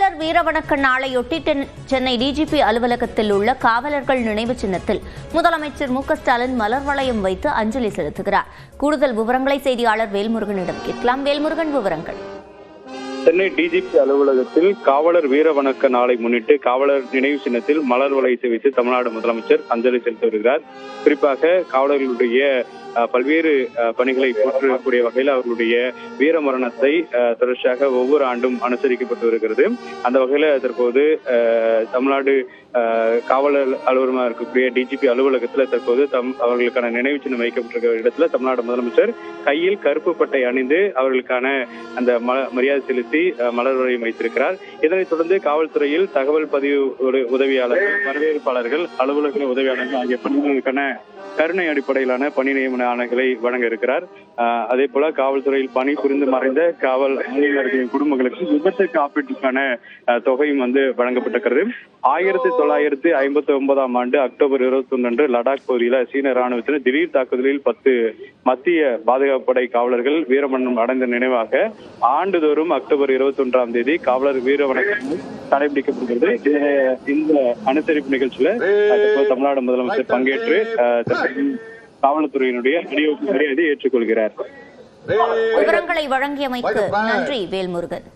காவலர் வீரவணக்க நாளையொட்டி சென்னை டிஜிபி அலுவலகத்தில் உள்ள காவலர்கள் நினைவு சின்னத்தில் முதலமைச்சர் மு.க.ஸ்டாலின் மலர் வளையம் வைத்து அஞ்சலி செலுத்துகிறார். கூடுதல் விவரங்களை செய்தியாளர் வேல்முருகனிடம் கேட்கலாம். வேல்முருகன், விவரங்கள். சென்னை டிஜிபி அலுவலகத்தில் காவலர் வீர வணக்க நாளை முன்னிட்டு காவலர் நினைவு சின்னத்தில் மலர் வளையத்தை வைத்து தமிழ்நாடு முதலமைச்சர் அஞ்சலி செலுத்தி வருகிறார். குறிப்பாக காவலர்களுடைய பல்வேறு பணிகளை போற்றக்கூடிய வகையில் அவர்களுடைய வீர மரணத்தை தொடர்ச்சியாக ஒவ்வொரு ஆண்டும் அனுசரிக்கப்பட்டு வருகிறது. அந்த வகையில் தற்போது தமிழ்நாடு காவலர் அலுவலகமாக இருக்கக்கூடிய டிஜிபி அலுவலகத்தில் தற்போது அவர்களுக்கான நினைவு சின்னம் வைக்கப்பட்டிருக்கிற இடத்துல தமிழ்நாடு முதலமைச்சர் கையில் கருப்பு பட்டை அணிந்து அவர்களுக்கான அந்த மரியாதை செலுத்தி மலர் வளையம் வைத்திருக்கிறார். இதனைத் தொடர்ந்து காவல்துறையில் தகவல் பதிவு உதவியாளர்கள், வரவேற்பாளர்கள், அலுவலக உதவியாளர்கள் ஆகிய பணிகளுக்கான கருணை அடிப்படையிலான பணி நியமன ஆணைகளை வழங்க இருக்கிறார். அதே போல காவல்துறையில் பணி புரிந்து மறைந்த காவல் ஆணையர்களின் குடும்பங்களுக்கு விபத்து காப்பீட்டுக்கான தொகையும் வழங்கப்பட்டிருக்கிறது. 1959 ஆண்டு அக்டோபர் 21 அன்று லடாக் பகுதியில் சீன ராணுவத்தினர் திடீர் தாக்குதலில் 10 மத்திய பாதுகாப்பு படை காவலர்கள் வீரமரணம் அடைந்த நினைவாக ஆண்டுதோறும் அக்டோபர் 21ஆம் தேதி காவலர் வீர வணக்கம் கடைபிடிக்கப்படுகிறது. இந்த அனுசரிப்பு நிகழ்ச்சியில தமிழ்நாடு முதலமைச்சர் பங்கேற்று காவல்துறையினுடைய மரியாதையை ஏற்றுக்கொள்கிறார். விவரங்களை வழங்கியமைக்கு நன்றி வேல்முருகன்.